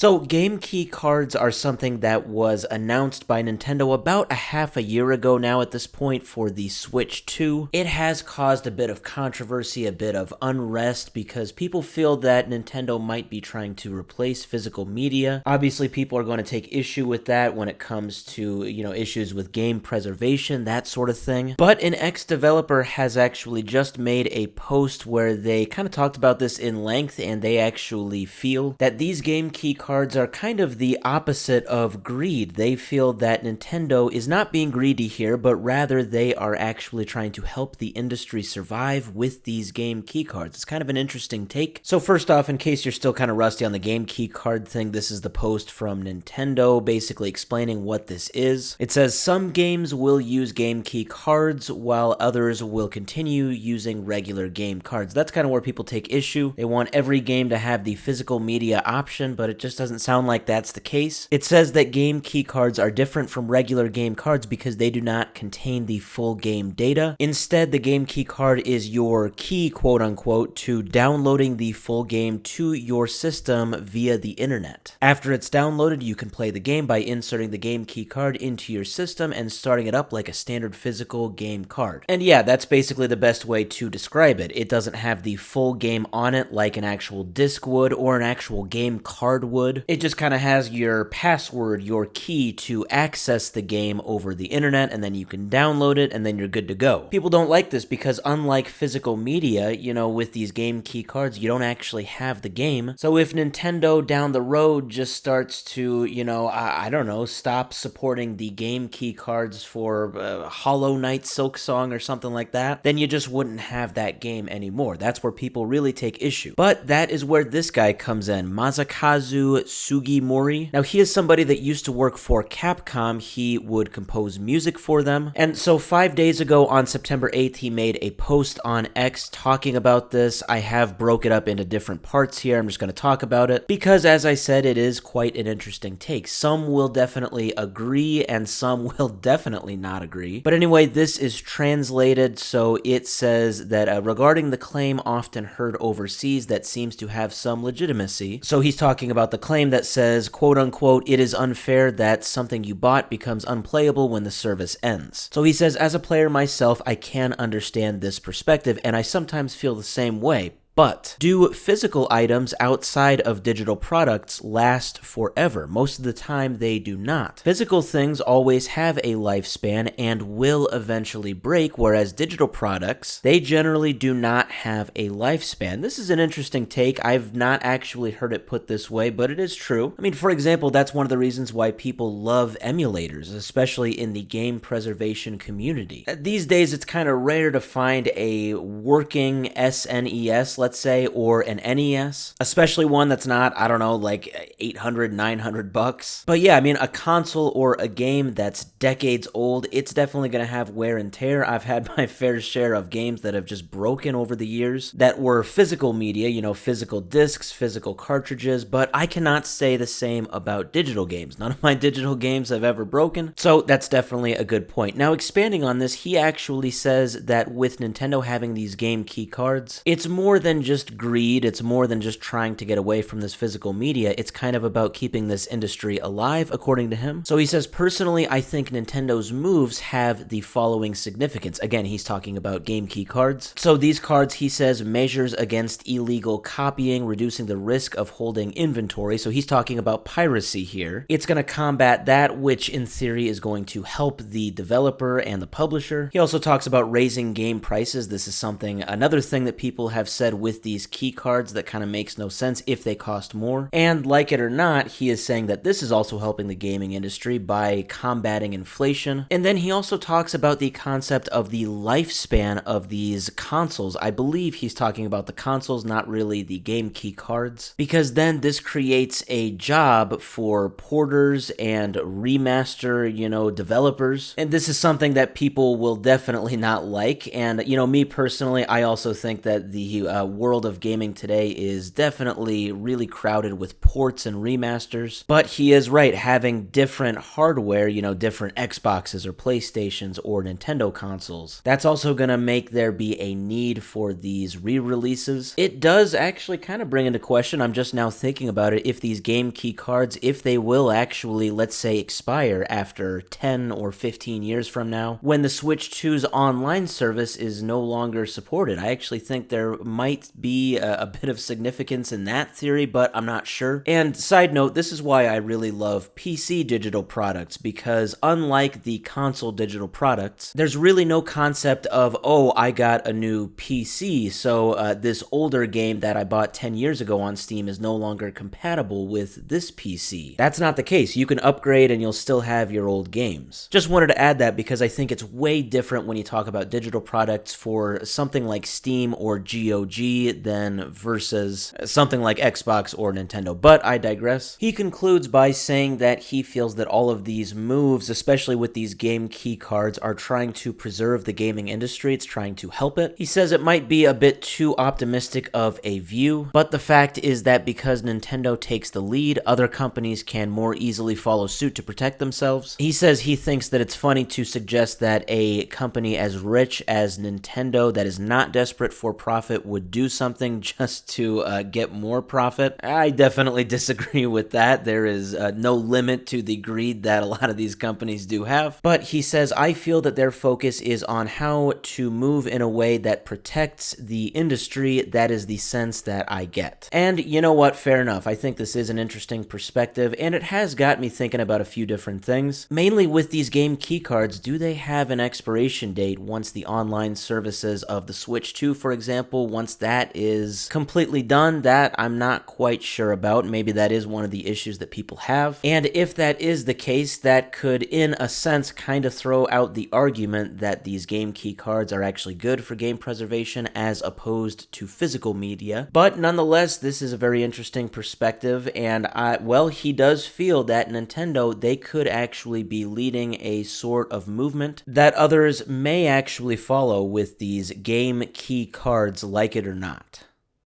So game key cards are something that was announced by Nintendo about a half a year ago now at this point for the Switch 2. It has caused a bit of controversy, a bit of unrest, because people feel that Nintendo might be trying to replace physical media. Obviously, people are going to take issue with that when it comes to, issues with game preservation, that sort of thing. But an ex-developer has actually just made a post where they kind of talked about this in length, and they actually feel that these game key cards are kind of the opposite of greed. They feel that Nintendo is not being greedy here, but rather they are actually trying to help the industry survive with these game key cards. It's kind of an interesting take. So first off, in case you're still kind of rusty on the game key card thing, this is the post from Nintendo basically explaining what this is. It says some games will use game key cards while others will continue using regular game cards. That's kind of where people take issue. They want every game to have the physical media option, but it just doesn't sound like that's the case. It says that game key cards are different from regular game cards because they do not contain the full game data. Instead, the game key card is your key, quote unquote, to downloading the full game to your system via the internet. After it's downloaded, you can play the game by inserting the game key card into your system and starting it up like a standard physical game card. And yeah, that's basically the best way to describe it. It doesn't have the full game on it like an actual disc would or an actual game card would. It just kind of has your password, your key to access the game over the internet, and then you can download it and then you're good to go. People don't like this because unlike physical media, with these game key cards, you don't actually have the game. So if Nintendo down the road just starts to, I don't know, stop supporting the game key cards for Hollow Knight Silksong or something like that, then you just wouldn't have that game anymore. That's where people really take issue. But that is where this guy comes in, Masakazu Sugimori. Now, he is somebody that used to work for Capcom. He would compose music for them. And so 5 days ago on September 8th, he made a post on X talking about this. I have broke it up into different parts here. I'm just going to talk about it because, as I said, it is quite an interesting take. Some will definitely agree and some will definitely not agree. But anyway, this is translated. So it says that regarding the claim often heard overseas that seems to have some legitimacy. So he's talking about the claim that says, quote unquote, it is unfair that something you bought becomes unplayable when the service ends. So he says, as a player myself, I can understand this perspective and I sometimes feel the same way. But do physical items outside of digital products last forever? Most of the time they do not. Physical things always have a lifespan and will eventually break, whereas digital products, they generally do not have a lifespan. This is an interesting take. I've not actually heard it put this way, but it is true. I mean, for example, that's one of the reasons why people love emulators, especially in the game preservation community. These days, it's kind of rare to find a working SNES, let's say, or an NES, especially one that's not, I don't know, like $800, $900. But yeah, I mean, a console or a game that's decades old, it's definitely going to have wear and tear. I've had my fair share of games that have just broken over the years that were physical media, physical discs, physical cartridges, but I cannot say the same about digital games. None of my digital games have ever broken, so that's definitely a good point. Now, expanding on this, he actually says that with Nintendo having these game key cards, it's more than just greed, it's more than just trying to get away from this physical media, it's kind of about keeping this industry alive, according to him. So he says, personally, I think Nintendo's moves have the following significance. Again, he's talking about game key cards. So these cards, he says, measures against illegal copying, reducing the risk of holding inventory. So he's talking about piracy here. It's going to combat that, which in theory is going to help the developer and the publisher. He also talks about raising game prices. This is another thing that people have said with these key cards that kind of makes no sense if they cost more. And like it or not, he is saying that this is also helping the gaming industry by combating inflation. And then he also talks about the concept of the lifespan of these consoles. I believe he's talking about the consoles, not really the game key cards, because then this creates a job for porters and remaster, developers. And this is something that people will definitely not like. And, me personally, I also think that the world of gaming today is definitely really crowded with ports and remasters. But he is right, having different hardware, different Xboxes or PlayStations or Nintendo consoles, that's also going to make there be a need for these re-releases. It does actually kind of bring into question, I'm just now thinking about it, if these game key cards, if they will actually, let's say, expire after 10 or 15 years from now, when the Switch 2's online service is no longer supported. I actually think there might be a bit of significance in that theory, but I'm not sure. And side note, this is why I really love PC digital products, because unlike the console digital products, there's really no concept of, oh, I got a new PC, so this older game that I bought 10 years ago on Steam is no longer compatible with this PC. That's not the case. You can upgrade and you'll still have your old games. Just wanted to add that because I think it's way different when you talk about digital products for something like Steam or GOG than versus something like Xbox or Nintendo. But I digress. He concludes by saying that he feels that all of these moves, especially with these game key cards, are trying to preserve the gaming industry. It's trying to help it. He says it might be a bit too optimistic of a view, but the fact is that because Nintendo takes the lead, other companies can more easily follow suit to protect themselves. He says he thinks that it's funny to suggest that a company as rich as Nintendo that is not desperate for profit would do something just to get more profit. I definitely disagree with that. There is no limit to the greed that a lot of these companies do have. But he says, I feel that their focus is on how to move in a way that protects the industry. That is the sense that I get. And you know what? Fair enough. I think this is an interesting perspective, and it has got me thinking about a few different things. Mainly with these game key cards, do they have an expiration date once the online services of the Switch 2, for example, once that is completely done? That I'm not quite sure about. Maybe that is one of the issues that people have. And if that is the case, that could, in a sense, kind of throw out the argument that these game key cards are actually good for game preservation as opposed to physical media. But nonetheless, this is a very interesting perspective, and he does feel that Nintendo, they could actually be leading a sort of movement that others may actually follow with these game key cards, like it or not.